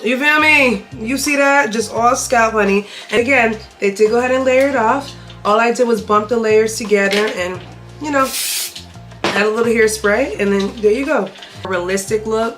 You feel me? You see that? Just all scalp, honey. And again, they did go ahead and layer it off. All I did was bump the layers together and, you know, add a little hairspray, and then there you go. A realistic look.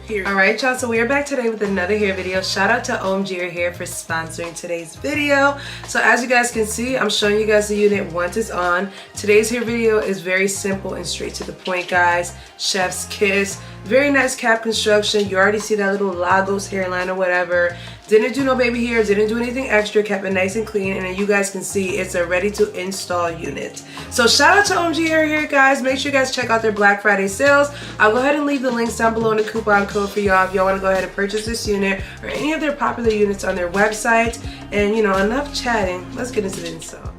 Here. Alright y'all, so we are back today with another hair video. Shout out to OMGHerHair for sponsoring today's video. So as you guys can see, I'm showing you guys the unit once it's on. Today's hair video is very simple and straight to the point, guys. Chef's kiss. Very nice cap construction. You already see that little Lagos hairline or whatever. Didn't do no baby hair, didn't do anything extra, kept it nice and clean, and then you guys can see it's a ready to install unit. So shout out to OMGHerHair, guys. Make sure you guys check out their Black Friday sales. I'll go ahead and leave the links down below in the coupon code for y'all if y'all want to go ahead and purchase this unit or any of their popular units on their website. And you know, enough chatting, let's get into the install.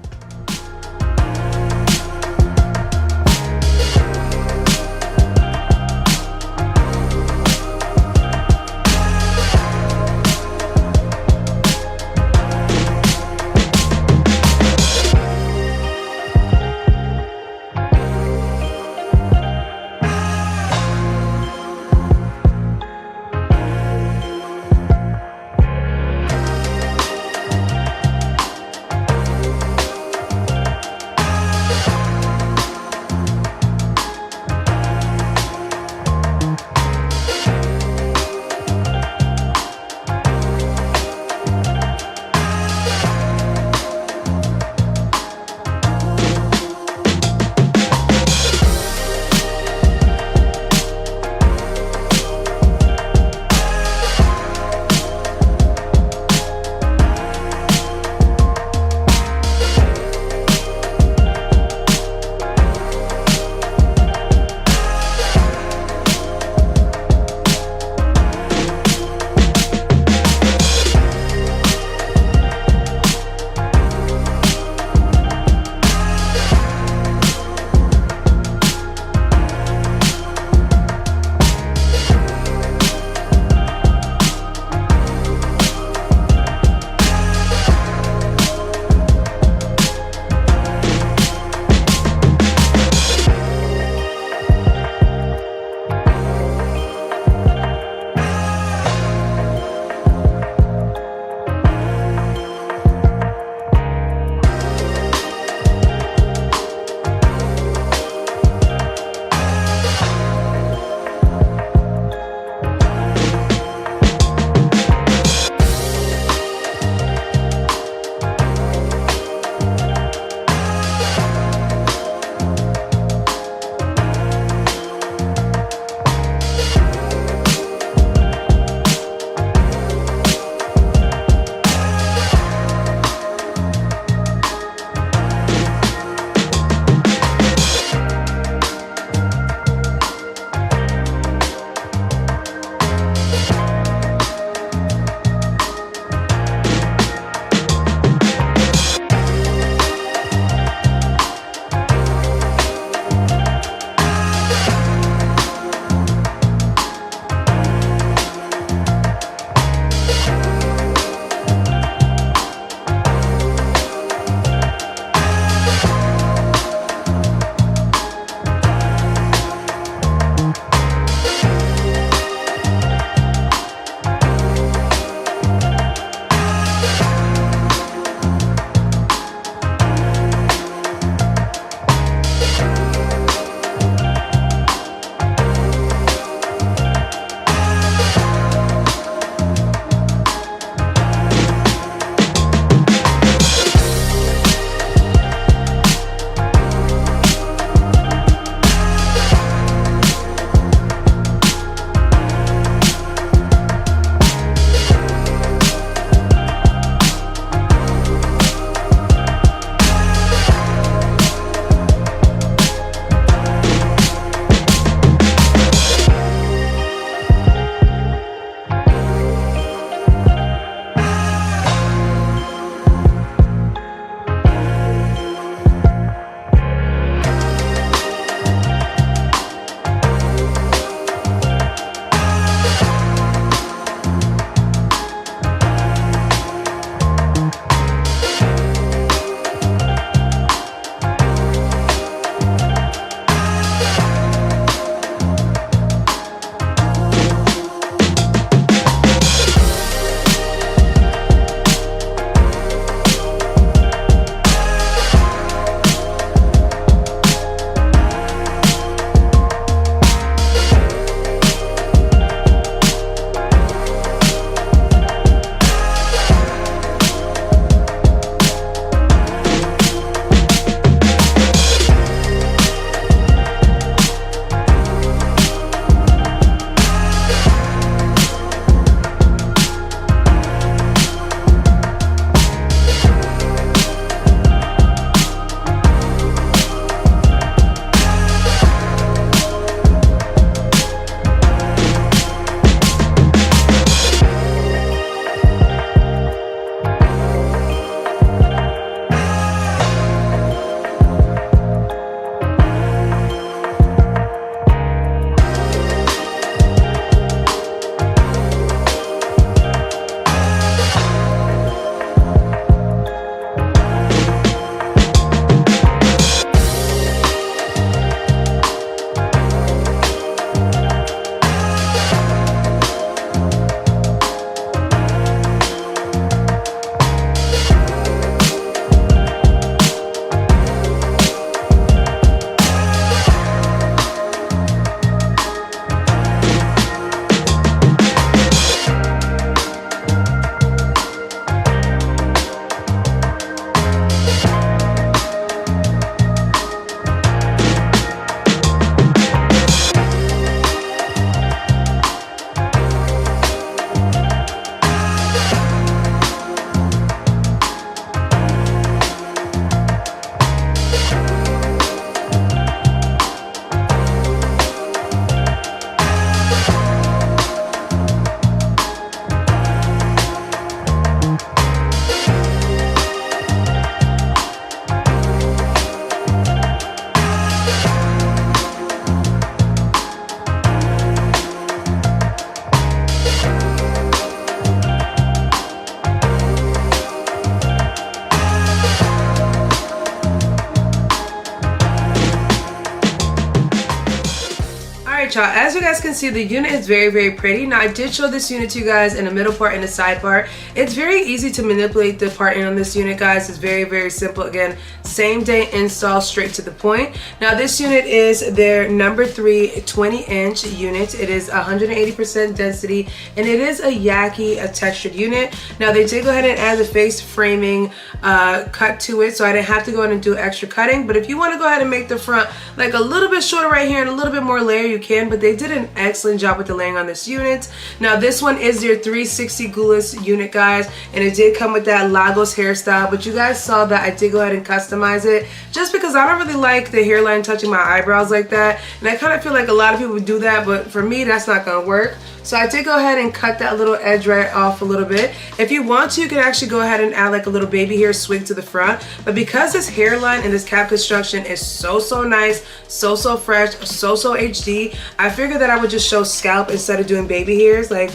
y'all, as you guys can see, the unit is very, very pretty. Now I did show this unit to you guys in the middle part and the side part. It's very easy to manipulate the parting on this unit, guys. It's very, very simple. Again, same day install, straight to the point. Now this unit is their number 3 20-inch unit. It is 180% density, and it is a _Now they did go ahead and add the face framing cut to it, so I didn't have to go ahead and do extra cutting. But if you want to go ahead and make the front like a little bit shorter right here and a little bit more layer, you can, but they did an excellent job with the layering on this unit. Now this one is your 360 glueless unit, guys, and it did come with that 𝐉𝐼𝐆𝐒 hairstyle, but you guys saw that I did go ahead and customize it just because I don't really like the hairline touching my eyebrows like that, and I kind of feel like a lot of people would do that, but for me that's not gonna work. So I did go ahead and cut that little edge right off a little bit. If you want to, you can actually go ahead and add like a little baby hair swig to the front. But because this hairline and this cap construction is so nice, so fresh, so HD, I figured that I would just show scalp instead of doing baby hairs. Like,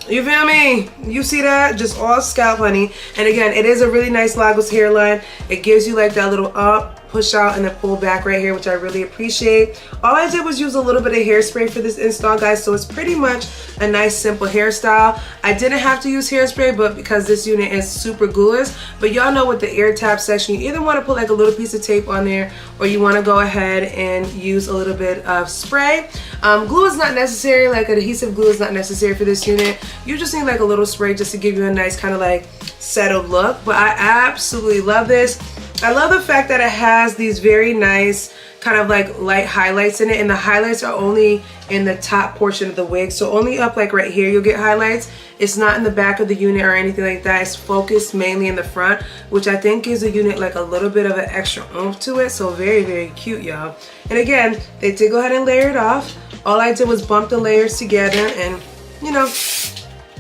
you feel me? You see that? Just all scalp, honey. And again, it is a really nice 𝐼𝐆𝐒 hairline. It gives you like that little up, push out, and then pull back right here, which I really appreciate. All I did was use a little bit of hairspray for this install, guys, so it's pretty much a nice simple hairstyle. I didn't have to use hairspray, but because this unit is super glueless, but y'all know with the air tap section, you either want to put like a little piece of tape on there, or you want to go ahead and use a little bit of spray. Glue is not necessary, like adhesive glue is not necessary for this unit. You just need like a little spray just to give you a nice kind of like settled look. But I absolutely love this. I love the fact that it has these very nice kind of like light highlights in it, and the highlights are only in the top portion of the wig, so only up like right here you'll get highlights. It's not in the back of the unit or anything like that. It's focused mainly in the front, which I think gives the unit like a little bit of an extra oomph to it. So very, very cute, y'all. And again, they did go ahead and layer it off. All I did was bump the layers together and, you know,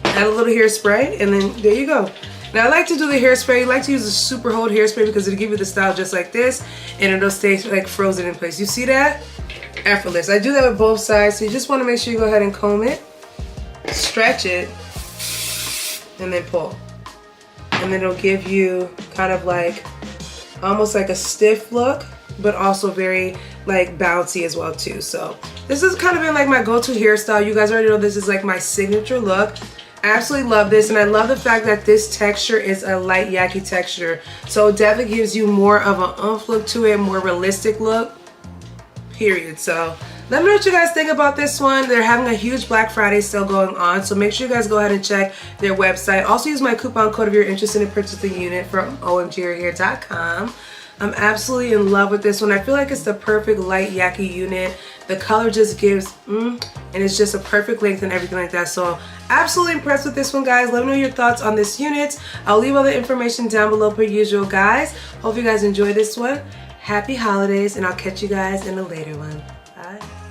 add a little hairspray, and then there you go. Now I like to do the hairspray. I like to use a super hold hairspray because it'll give you the style just like this, and it'll stay like frozen in place. You see that? Effortless. I do that with both sides, so you just want to make sure you go ahead and comb it, stretch it, and then pull. And then it'll give you kind of like almost like a stiff look, but also very like bouncy as well too. So this has kind of been like my go-to hairstyle. You guys already know this is like my signature look. Absolutely love this, and I love the fact that this texture is a light __ texture, so it definitely gives you more of an oomph look to it, more realistic look, period. So let me know what you guys think about this one. They're having a huge Black Friday sale going on, so make sure you guys go ahead and check their website. Also use my coupon code if you're interested in purchasing the unit from OMGHerHair.com. I'm absolutely in love with this one. I feel like it's the perfect light __ unit. The color just gives and it's just a perfect length and everything like that. So absolutely impressed with this one, guys. Let me know your thoughts on this unit. I'll leave all the information down below per usual, guys. Hope you guys enjoy this one. Happy holidays, and I'll catch you guys in a later one. Bye.